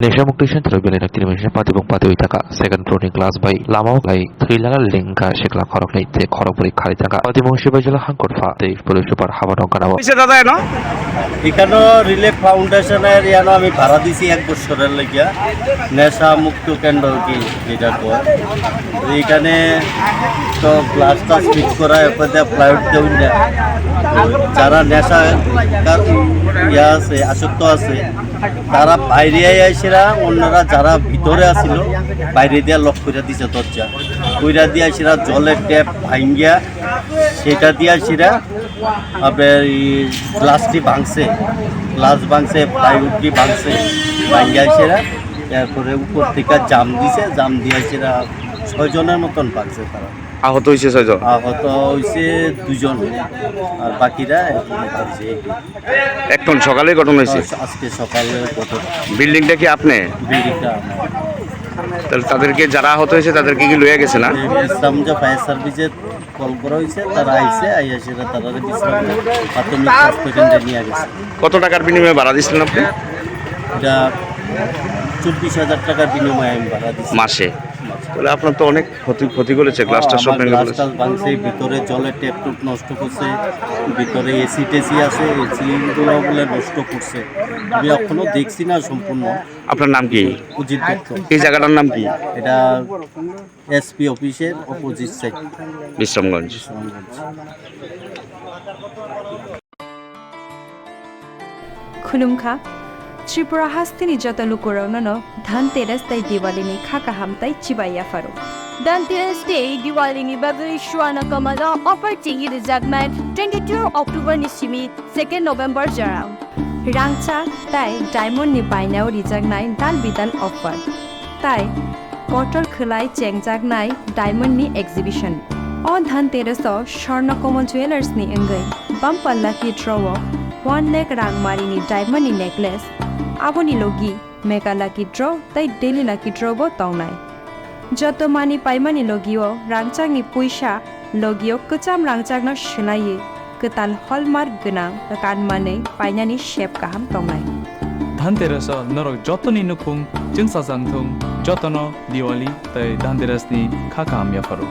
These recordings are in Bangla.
Nesha terbilang activation pati bong pati witaka second floating class by Lama by Thwi Lala Liling ka shekla Khoroknwi te Khoroknwi Kharjak pati bong shiba jala hangkor fa te polo super habanong kanawa কিসে দাদা এনো এখানে রিলিফ ফাউন্ডেশনের ইয়ানো আমি ভাড়া দিছি 1 বছরের লাগিয়া নেশা মুক্ত কেন্দ্র কি যেটা কয় এইখানে তো গ্লাস টাস ফিট করা এরপরে প্লাইউড দেউন না যারা নেশা ইয়া আছে আসক্ত আছে তারা বাইরে আইসিরা অন্যরা যারা ভিতরে আছিল বাইরে দিয়া লক করে দিছে দরজা কইরা দিয়া আইসিরা জলের ট্যাপ ভাঙ্গিয়া সেটা দিয়া আইসিরা আপনার গ্লাসটি ভাঙছে গ্লাস ভাঙছে প্লাইউডটি ভাঙছে ভাঙ্গিয়া আইসিরা এরপরে উপর থেকে জাম দিছে জাম দিয়ে আইসিরা 6 জনের মতন ভাঙছে তারা আহত হয়েছে 6 জন আহত হয়েছে 2 জন আর বাকিরা ভাঙছে এখন সকালে ঘটনা হয়েছে আজকে সকালে ঘটনা বিল্ডিংটা কি আপনি বিল্ডিংটা তাহলে তাদেরকে যারা আহত হয়েছে তাদেরকে কি লয়ে গেছে না ইসলামজা ফায়ার সার্ভিসে কল করা হয়েছে তারা আইসে আইসিরা তারা বিশ্রাম প্রাথমিক স্বাস্থ্য কেন্দ্রে নিয়ে গেছে কত টাকার বিনিময়ে ভাড়া দিচ্ছিলেন আপনি এটা 24,000 টাকার বিনিময়ে আমি ভাড়া দিচ্ছি মাসে তাহলে আপনার তো অনেক ক্ষতি করেছে গ্লাসটা সব ভেঙে গেছে গ্লাসটা ভাঙছে ভিতরে জলের ট্যাপ টুপ নষ্ট করছে ভিতরে এসি টেসি আছে এসিগুলো বলে নষ্ট করছে আমি এখনো দেখছি না সম্পূর্ণ আপনার নাম কি অজিত দত্ত এই জায়গাটার নাম কি এটা এসপি অফিসের অপোজিট সাইড বিশ্রামগঞ্জ खुलुमखा त्रिपुरा हास्तिनि जत लुकुरावनो धनतेरस ताई दिवालीनि खाका हामताई चिबाया फारो धनतेरस डे दिवालीनि बागै शुआना कमला अफर टिंगी रिजागनाय 22 अक्टोबर निसिमी 2 नवेम्बर जराव रांचा ताई डायमंड नि बायनाव रिजागनाय दान बिदान अफर ताई कटल खलाय चेंगजागनाय डायमंड नि एक्जिबिशन अ धनतेरस स्वर्ण कमल ज्वेलर्स नि अंगै बमपल्ला की ड्रॉ 1 लाख रांगमारिनि डायमंड नि नेकलेस आबोनि लोगी मेगा लाकी ड्रॉ ताई डेली लाकी ड्रॉ बो तौनाय जत मानि पाइमानि लोगियो रांचांनि पुइसा लोगियो कचाम रांचांनो शिलाये कताल हलमार्क गोनां कानमानै पाइनानि शेप गाहाम तौनाय धनतेरस नरक जतनि नुखुं जोंसा जानथुं जतन दिवाली तै धनतेरसनि खाका हामया फारो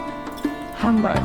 हामबाय